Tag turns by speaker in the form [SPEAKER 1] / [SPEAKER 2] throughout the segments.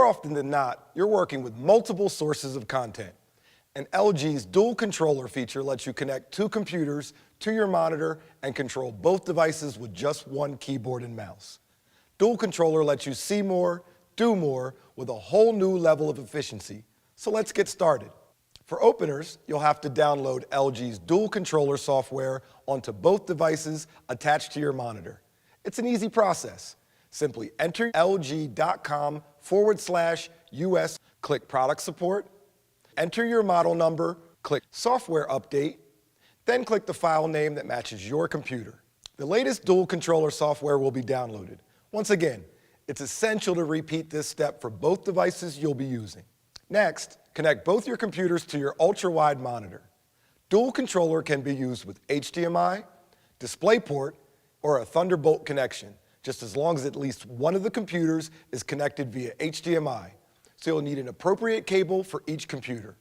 [SPEAKER 1] More often than not, you're working with multiple sources of content. And LG's dual controller feature lets you connect two computers to your monitor and control both devices with just one keyboard and mouse. Dual controller lets you see more, do more, with a whole new level of efficiency. So let's get started. For openers, you'll have to download LG's dual controller software onto both devices attached to your monitor. It's an easy process. Simply enter lg.com/US, click Product Support, enter your model number, click Software Update, then click the file name that matches your computer. The latest dual controller software will be downloaded. Once again, it's essential to repeat this step for both devices you'll be using. Next, connect both your computers to your UltraWide monitor. Dual controller can be used with HDMI, DisplayPort, or a Thunderbolt connection, just as long as at least one of the computers is connected via HDMI. So you'll need an appropriate cable for each computer.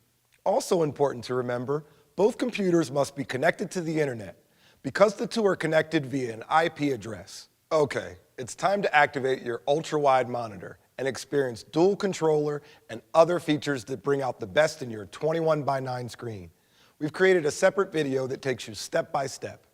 [SPEAKER 1] Also important to remember, both computers must be connected to the internet because the two are connected via an IP address. Okay, it's time to activate your UltraWide monitor and experience dual controller and other features that bring out the best in your 21:9 screen. We've created a separate video that takes you step by step.